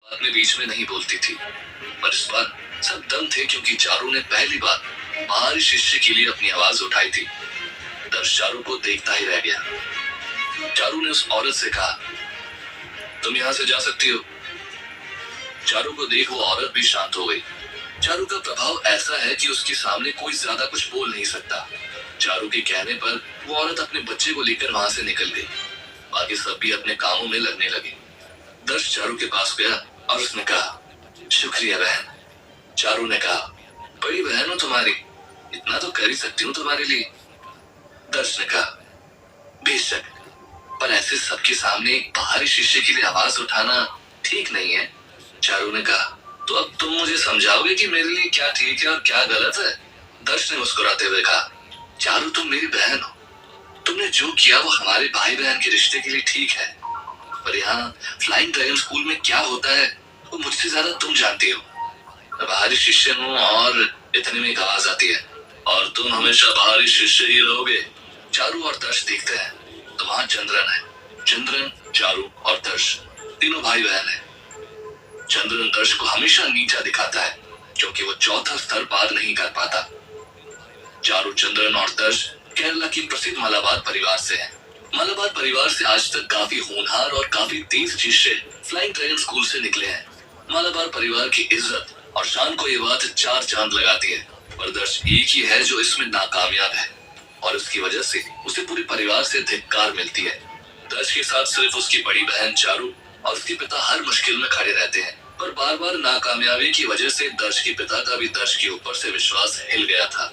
अपने बीच में नहीं बोलती थी, पर इस बार सब दम थे क्योंकि चारू ने पहली बार बाहरी शिष्य के लिए अपनी आवाज उठाई थी। दर्श चारू को देखता ही रह गया। चारू ने उस औरत से कहा, तुम यहाँ से जा सकती हो। चारू को देख वो औरत भी शांत हो गई। चारू का प्रभाव ऐसा है कि उसके सामने कोई ज्यादा कुछ बोल नहीं सकता। चारू के कहने पर वो औरत अपने बच्चे को लेकर वहां से निकल गई। बाकी सब भी अपने कामों में लगने लगे। दर्श चारू के पास गया और उसने कहा, शुक्रिया बहन। चारू ने कहा, बड़ी बहन हो तुम्हारी, इतना तो कर ही सकती हूँ तुम्हारे लिए। दर्श ने कहा, बेशक, पर ऐसे सबके सामने एक बाहरी शिष्य के लिए आवाज उठाना ठीक नहीं है। चारू ने कहा, तो अब तुम मुझे समझाओगे कि मेरे लिए क्या ठीक है और क्या गलत है। दर्श ने मुस्कुराते हुए कहा, चारू तुम मेरी बहन हो, तुमने जो किया वो हमारे भाई बहन के रिश्ते के लिए ठीक है, पर यहाँ फ्लाइंग ड्रैगन स्कूल में क्या होता है वो मुझसे ज्यादा तुम जानती हो। मैं बाहरी शिष्य हूँ और इतने में एक आवाज आती है, और तुम हमेशा बाहरी शिष्य ही रहोगे। चारू और दर्श देखते हैं तो वहां चंद्रन है। चंद्रन, चारू और दर्श तीनों भाई बहन है। चंद्रन दर्श को हमेशा नीचा दिखाता है क्योंकि वो चौथा स्तर पार नहीं कर पाता। चारू, चंद्रन और दर्श केरला की प्रसिद्ध मलाबार परिवार से हैं। मलाबार परिवार से आज तक काफी होनहार और काफी तेज शिष्य फ्लाइंग ड्रैगन स्कूल से निकले हैं। मलाबार परिवार की इज्जत और शान को ये बात चार चांद लगाती है, पर दर्श एक ही है जो इसमें नाकामयाब है और इसकी वजह से उसे पूरे परिवार से धिक्कार मिलती है। दर्श के साथ सिर्फ उसकी बड़ी बहन चारू और उसके पिता हर मुश्किल में खड़े रहते हैं, पर बार बार नाकामयाबी की वजह से दर्श के पिता का भी दर्श के ऊपर से विश्वास हिल गया था।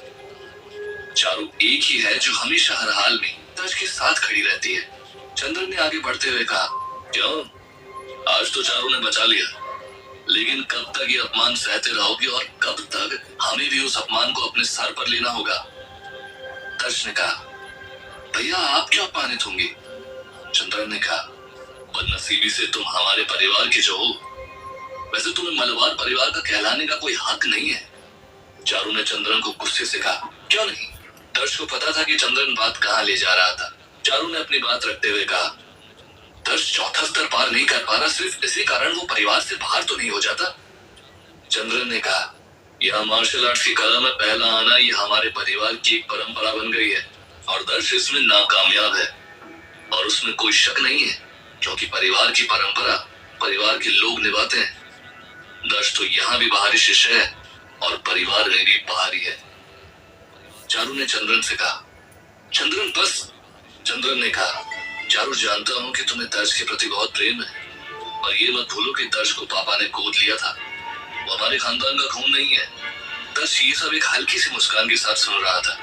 चारू एक ही है जो हमेशा हर हाल में दर्श के साथ खड़ी रहती है। चंद्रन ने आगे बढ़ते हुए कहा, क्यों, आज तो चारू ने बचा लिया, लेकिन कब तक ये अपमान सहते रहोगे और कब तक हमें भी उस अपमान को अपने सर पर लेना होगा। दर्श ने कहा, भैया आप क्यों अपमानित होंगे। चंद्रन ने कहा, बदनसीबी से तुम हमारे परिवार के जो हो, वैसे तुम्हें मलबार परिवार का कहलाने का कोई हक नहीं है। चारू ने चंद्रन को गुस्से से कहा, क्यों नहीं। दर्श को पता था कि चंद्रन बात कहाँ ले जा रहा था। चारू ने अपनी बात रखते हुए कहा, दर्श चौथा स्तर पार नहीं कर पा रहा सिर्फ इसी कारण वो परिवार से बाहर तो नहीं हो जाता। चंद्रन ने कहा, यह मार्शल आर्ट्स की कला में पहला आना ये हमारे परिवार की एक परंपरा बन गई है और दर्श इसमें नाकामयाब है, और उसमें कोई शक नहीं है क्योंकि परिवार की परंपरा परिवार के लोग निभाते हैं। दर्श तो यहाँ भी बाहरी शिष्य है और परिवार में भी बाहरी है। चारू ने चंद्रन से कहा, चंद्रन बस। चंद्रन ने कहा, चारू जानता हूँ कि तुम्हें दर्श के प्रति बहुत प्रेम है, और ये मत भूलो कि दर्श को पापा ने गोद लिया था, वो हमारे खानदान का खून नहीं है। दर्श ये सब एक हल्की सी मुस्कान के साथ सुन रहा था।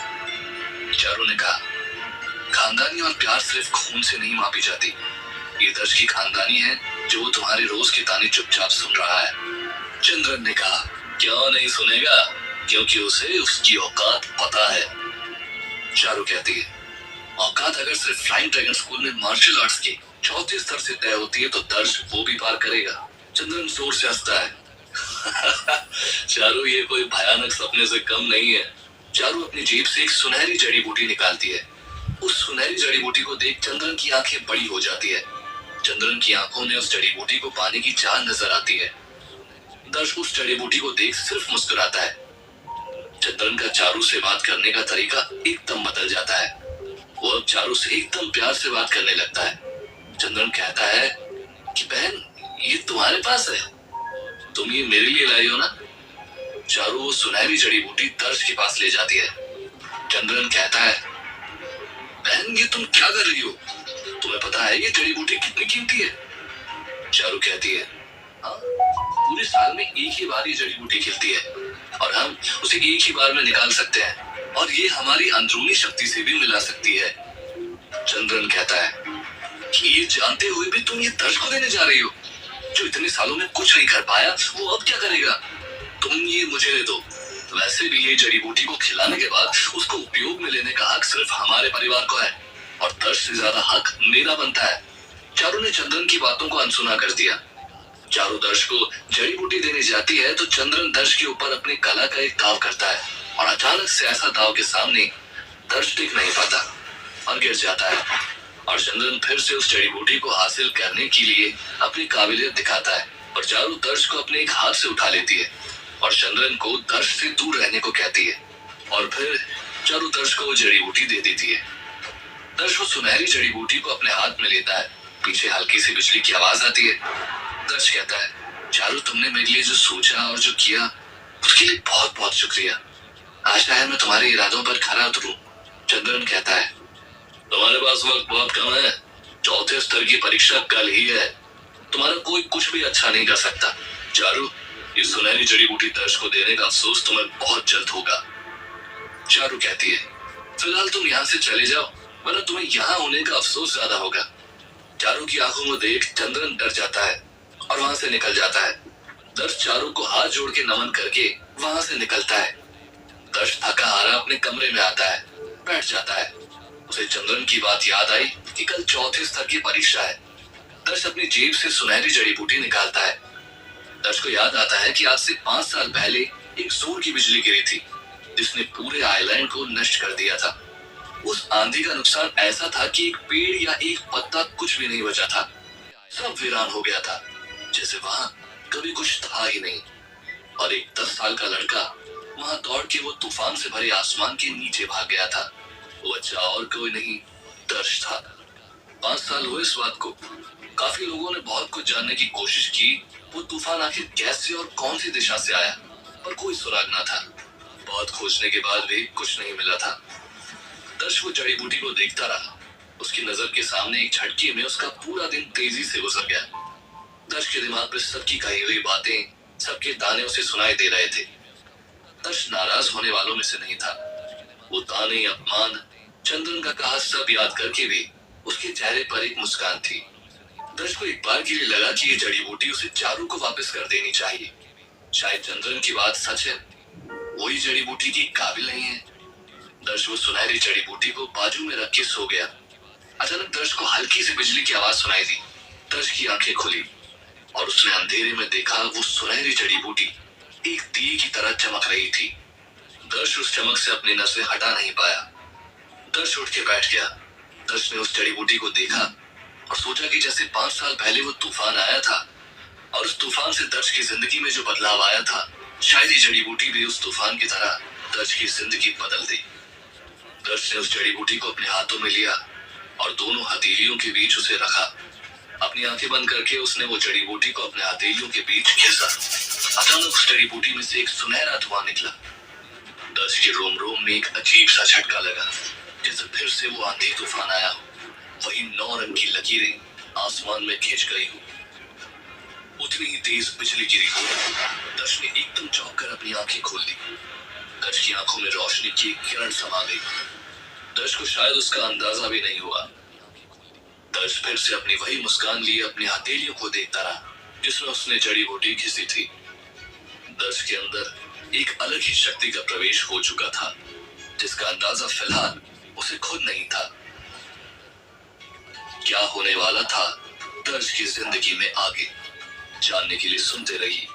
चारू ने कहा, खानदानी और प्यार सिर्फ खून से नहीं मापी जाती, ये दर्श की खानदानी है जो वो तुम्हारे रोज के ताने चुपचाप सुन रहा है। चंद्रन ने कहा, क्यों नहीं सुनेगा, क्योंकि उसे उसकी औकात पता है। चारू कहती है, औकात अगर सिर्फ फ्लाइंग ड्रैगन स्कूल में मार्शल आर्ट्स के चौथे स्तर से तय होती है तो दर्श वो भी पार करेगा। चंद्रन जोर से हंसता है। चारू ये कोई भयानक सपने से कम नहीं है। चारू अपनी जेब से एक सुनहरी जड़ी बूटी निकालती है। उस सुनहरी जड़ी बूटी को देख चंद्रन की आंखें बड़ी हो जाती है। चंद्रन की आंखों में उस जड़ी बूटी को पाने की चाह नजर आती है। दर्श उस जड़ी बूटी को देख सिर्फ मुस्कुराता है। चंद्रन का चारू से बात करने का तरीका एकदम बदल जाता है। वो अब चारू से एकदम प्यार से बात करने लगता है। चंद्रन कहता है कि बहन ये तुम्हारे पास है, तुम ये मेरे लिए लाई हो ना। चारू वो सुनहरी जड़ी बूटी दर्श के पास ले जाती है। चंद्रन कहता है, बहन ये तुम क्या कर रही हो, तुम्हें पता है ये जड़ी बूटी कितनी कीमती है। चारू कहती है, हाँ, पूरे साल में एक ही बार ये जड़ी बूटी खिलती है और हम उसे एक ही बार में निकाल सकते हैं, और ये हमारी अंदरूनी शक्ति से भी मिला सकती है। चंद्रन कहता है कि ये जानते हुए भी तुम ये दर्श को देने जा रही हो, जो इतने सालों में कुछ नहीं कर पाया, वो अब क्या करेगा। तुम ये मुझे दे दो। वैसे भी ये जड़ी बूटी को खिलाने के बाद उसको उपयोग में लेने का हक सिर्फ हमारे परिवार को है, और दर्श से ज्यादा हक मेरा बनता है। चारू ने चंद्रन की बातों को अनसुना कर दिया। चारू दर्श को जड़ी बूटी देने जाती है तो चंद्रन दर्श के ऊपर अपनी कला का एक दाव करता है, और अचानक से ऐसा दाव के सामने दर्श टिक नहीं पाता और गिर जाता है, और चंद्रन फिर से उस जड़ी बूटी को हासिल करने के लिए अपनी काबिलियत दिखाता है। और चारू दर्श को अपने एक हाथ से उठा लेती है और चंद्रन को दर्श से दूर रहने को कहती है और फिर चारू दर्श को वो जड़ी बूटी दे देती है। दर्श वो सुनहरी जड़ी बूटी को अपने हाथ में लेता है। पीछे हल्की सी बिजली की आवाज आती है। दर्श कहता है, चारू तुमने मेरे लिए जो सोचा और जो किया उसके लिए बहुत बहुत शुक्रिया। आशा है मैं तुम्हारे इरादों पर खरा उतरूं। चंद्रन कहता है, तुम्हारे पास वक्त बहुत कम है। चौथे स्तर की परीक्षा कल ही है। तुम्हारा कोई कुछ भी अच्छा नहीं कर सकता। चारू, ये सुनहरी जड़ी बूटी दर्श को देने का अफसोस तुम्हें बहुत जल्द होगा। चारू कहती है, फिलहाल तुम यहाँ से चले जाओ, वरना तुम्हें यहाँ होने का अफसोस ज्यादा होगा। चारू की आंखों में देख चंद्रन डर जाता है और वहां से निकल जाता है। दर्श चारू को हाथ जोड़ के नमन करके वहां से निकलता है। दर्श थका हारा अपने कमरे में आता है, बैठ जाता है। उसे चंद्रन की बात याद आई कि कल चौथे स्तर की परीक्षा है। दर्श अपनी जेब से सुनहरी जड़ी बूटी निकालता है। दर्श को याद आता है कि आज से 5 साल पहले एक जोर की बिजली गिरी थी जिसने पूरे आइलैंड को नष्ट कर दिया था। उस आंधी का नुकसान ऐसा था कि एक पेड़ या एक पत्ता कुछ भी नहीं बचा था। सब वीरान हो गया था, जैसे वहां कभी कुछ था ही नहीं। और एक 10 साल का लड़का वहां दौड़ के वो तूफान से भरे आसमान के नीचे भाग गया था। वो बच्चा और कोई नहीं, दर्श था। 5 साल हुए इस बात को। काफी लोगों ने बहुत कुछ जानने की कोशिश की, वो तूफान आखिर कैसे और कौन सी दिशा से आया, पर कोई सुराग न था। बहुत खोजने के बाद भी कुछ नहीं मिला था। दर्श वो जड़ी बूटी को देखता रहा। उसकी नजर के सामने एक झटके में उसका पूरा दिन तेजी से गुजर गया। दर्श के दिमाग में सबकी कही हुई बातें, सबके ताने उसे सुनाई दे रहे थे। दर्श नाराज होने वालों में से नहीं था। वो ताने, अपमान, चंद्रन का कहा सब याद करके भी उसके चेहरे पर एक मुस्कान थी। दर्श को एक बार के लिए लगा कि ये जड़ी बूटी उसे चारू को वापस कर देनी चाहिए। शायद चंद्रन की बात सच है, वही जड़ी बूटी की काबिल नहीं है। दर्श वो सुनहरी जड़ी बूटी को बाजू में रख के सो गया। अचानक दर्श को हल्की सी बिजली की आवाज सुनाई दी। दर्श की आंखें खुली और उसने अंधेरे में देखा वो सुनहरी जड़ी बूटी एक दिए की तरह चमक रही थी। दर्श उस चमक से अपनी नजरें हटा नहीं पाया। दर्श उठ के बैठ गया। दर्श ने उस जड़ी बूटी को देखा और सोचा कि जैसे 5 साल पहले वो तूफान आया था और उस तूफान से दर्श की जिंदगी में जो बदलाव आया था, शायद ये जड़ी बूटी भी उस तूफान की तरह दर्श की जिंदगी बदल दी। दर्श ने उस जड़ी बूटी को अपने हाथों में लिया और दोनों हथेलियों के बीच उसे रखा। अपनी आंखें बंद करके उसने वो जड़ी बूटी को अपने हथेलियों के बीच घिसा। अचानक उस जड़ी बूटी में से एक सुनहरा धुआं निकला। दर्श के रोम रोम में एक अजीब सा झटका लगा, जैसे फिर से वो आंधी तूफान आया हो। वही 9 रंग की लकीरें आसमान में खिंच गई हो। उतनी ही तेज बिजली गिरी हो। दर्श ने एकदम चौंक कर अपनी आंखें खोल दी। दर्श की आंखों में रोशनी की एक किरण समा गई। दर्श को शायद उसका अंदाजा भी नहीं हुआ। दर्श फिर से अपनी वही मुस्कान लिए अपनी हथेलियों को देखता रहा जिसमें उसने जड़ी बूटी घिसी थी। दर्श के अंदर एक अलग ही शक्ति का प्रवेश हो चुका था, जिसका अंदाजा फिलहाल उसे खुद नहीं था। क्या होने वाला था दर्श की जिंदगी में आगे, जानने के लिए सुनते रहिए।